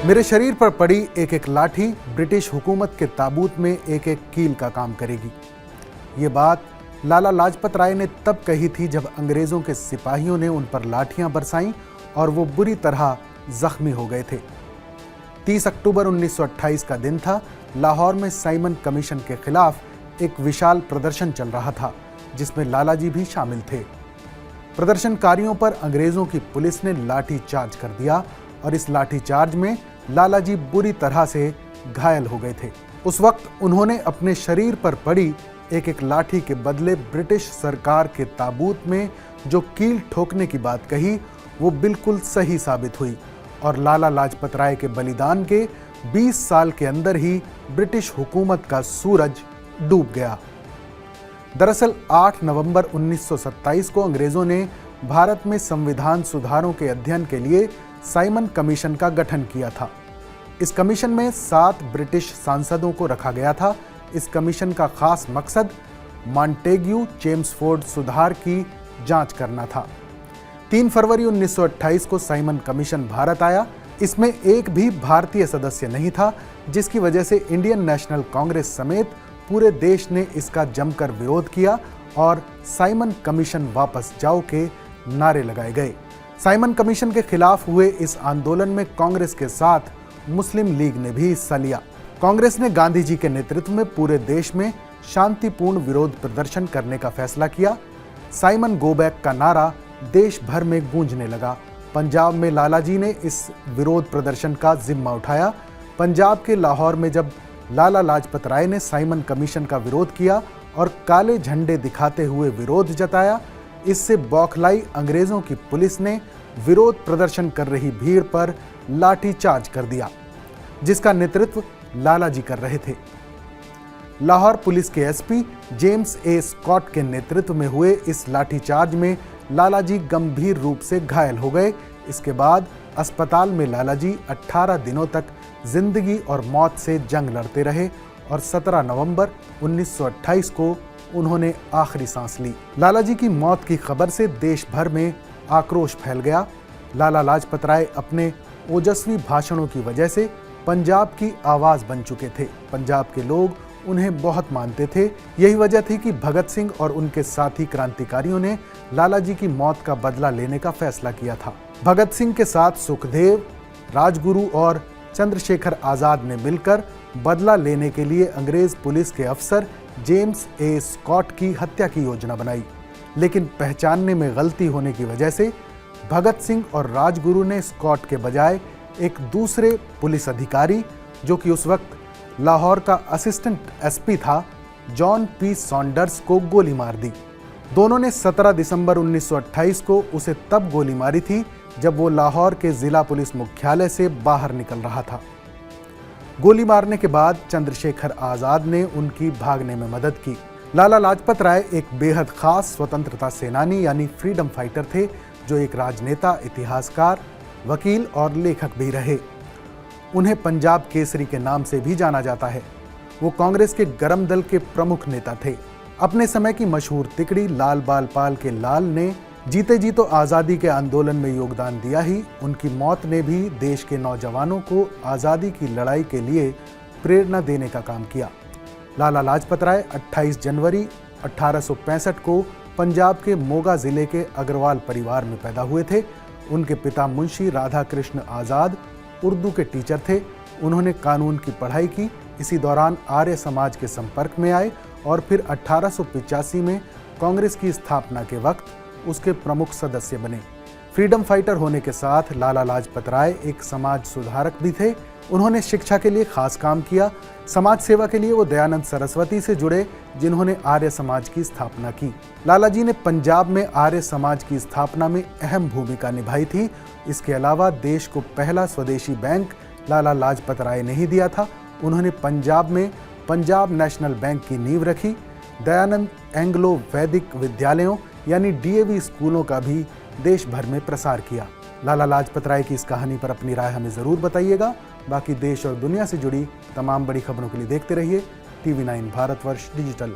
मेरे शरीर पर पड़ी एक एक लाठी ब्रिटिश हुकूमत के ताबूत में एक एक कील का काम करेगी। ये बात लाला लाजपत राय ने तब कही थी जब अंग्रेजों के सिपाहियों ने उन पर लाठियां बरसाईं और वो बुरी तरह जख्मी हो गए थे। 30 अक्टूबर 1928 का दिन था। लाहौर में साइमन कमीशन के खिलाफ एक विशाल प्रदर्शन चल रहा था, जिसमें लाला जी भी शामिल थे। प्रदर्शनकारियों पर अंग्रेजों की पुलिस ने लाठी चार्ज कर दिया और इस लाठी चार्ज में लाला जी बुरी तरह से घायल हो गए थे। उस वक्त उन्होंने अपने शरीर पर पड़ी एक एक लाठी के बदले ब्रिटिश सरकार के ताबूत में जो कील ठोकने की बात कही, वो बिल्कुल सही साबित हुई और लाला लाजपत राय के बलिदान के 20 साल के अंदर ही ब्रिटिश हुकूमत का सूरज डूब गया। दरअसल 8 नवंबर 1927 को अंग्रेजों ने भारत में संविधान सुधारों के अध्ययन के लिए साइमन कमीशन का गठन किया था। इस कमीशन में 7 ब्रिटिश सांसदों को रखा गया था। इस कमीशन का खास मकसद मॉन्टेग्यू चेम्सफोर्ड सुधार की जांच करना था। 3 फरवरी 1928 को साइमन कमीशन भारत आया। इसमें एक भी भारतीय सदस्य नहीं था, जिसकी वजह से इंडियन नेशनल कांग्रेस समेत पूरे देश ने इसका जमकर विरोध किया और साइमन कमीशन वापस जाओ के नारे लगाए गए। साइमन कमीशन के खिलाफ हुए इस आंदोलन में कांग्रेस के साथ मुस्लिम लीग ने भी हिस्सा लिया। कांग्रेस ने गांधी जी के नेतृत्व में पूरे देश में शांतिपूर्ण विरोध प्रदर्शन करने का फैसला किया। साइमन गो बैक का नारा देश भर में गूंजने लगा। पंजाब में लाला जी ने इस विरोध प्रदर्शन का जिम्मा उठाया। पंजाब के लाहौर में जब लाला लाजपत राय ने साइमन कमीशन का विरोध किया और काले झंडे दिखाते हुए विरोध जताया, इससे बौखलाई अंग्रेजों की पुलिस ने विरोध प्रदर्शन कर रही भीड़ पर लाठी चार्ज कर दिया, जिसका नेतृत्व लाला जी कर रहे थे। लाहौर पुलिस के एसपी जेम्स ए स्कॉट के नेतृत्व में हुए इस लाठीचार्ज में लाला जी गंभीर रूप से घायल हो गए। इसके बाद अस्पताल में लाला जी 18 दिनों तक जिंदगी और मौत से जंग लड़ते रहे और 17 नवंबर 1928 को उन्होंने आखिरी सांस ली। लाला जी की मौत की खबर से देश भर में आक्रोश फैल गया। लाला लाजपत राय अपने ओजस्वी भाषणों की वजह से पंजाब की आवाज बन चुके थे। पंजाब के लोग उन्हें बहुत मानते थे। यही वजह थी कि भगत सिंह और उनके साथी क्रांतिकारियों ने लाला जी की मौत का बदला लेने का फैसला किया था। भगत सिंह के साथ सुखदेव, राजगुरु और चंद्रशेखर आजाद ने मिलकर बदला लेने के लिए अंग्रेज पुलिस के अफसर जेम्स ए स्कॉट की हत्या की योजना बनाई, लेकिन पहचानने में गलती होने की वजह से भगत सिंह और राजगुरु ने स्कॉट के बजाय एक दूसरे पुलिस अधिकारी, जो कि उस वक्त लाहौर का असिस्टेंट एसपी था, जॉन पी सॉन्डर्स को गोली मार दी। दोनों ने 17 दिसंबर 1928 को उसे तब गोली मारी थी जब वो लाहौर के जिला पुलिस मुख्यालय से बाहर निकल रहा था। गोली मारने के बाद चंद्रशेखर आजाद ने उनकी भागने में मदद की। लाला लाजपत राय एक बेहद खास स्वतंत्रता सेनानी यानी फ्रीडम फाइटर थे, जो एक राजनेता, इतिहासकार, वकील और लेखक भी रहे। उन्हें पंजाब केसरी के नाम से भी जाना जाता है। वो कांग्रेस के गरम दल के प्रमुख नेता थे। अपने समय की मशहूर तिकड़ी लाल बाल पाल के लाल ने जीते जी तो आज़ादी के आंदोलन में योगदान दिया ही, उनकी मौत ने भी देश के नौजवानों को आज़ादी की लड़ाई के लिए प्रेरणा देने का काम किया। लाला लाजपत राय 28 जनवरी 1865 को पंजाब के मोगा ज़िले के अग्रवाल परिवार में पैदा हुए थे। उनके पिता मुंशी राधा कृष्ण आज़ाद उर्दू के टीचर थे। उन्होंने कानून की पढ़ाई की। इसी दौरान आर्य समाज के संपर्क में आए और फिर 1885 में कांग्रेस की स्थापना के वक्त उसके प्रमुख सदस्य बने। फ्रीडम फाइटर होने के साथ लाला लाजपत राय एक समाज सुधारक भी थे। उन्होंने शिक्षा के लिए खास काम किया। समाज सेवा के लिए वो दयानंद सरस्वती से जुड़े, जिन्होंने आर्य समाज की स्थापना की। लाला जी ने पंजाब में आर्य समाज की स्थापना में अहम भूमिका निभाई थी। इसके अलावा देश को पहला स्वदेशी बैंक लाला लाजपत राय ने ही दिया था। उन्होंने पंजाब में पंजाब नेशनल बैंक की नींव रखी। दयानंद एंग्लो वैदिक विद्यालयों यानी डीएवी स्कूलों का भी देश भर में प्रसार किया। लाला लाजपत राय की इस कहानी पर अपनी राय हमें ज़रूर बताइएगा। बाकी देश और दुनिया से जुड़ी तमाम बड़ी खबरों के लिए देखते रहिए TV9 भारतवर्ष डिजिटल।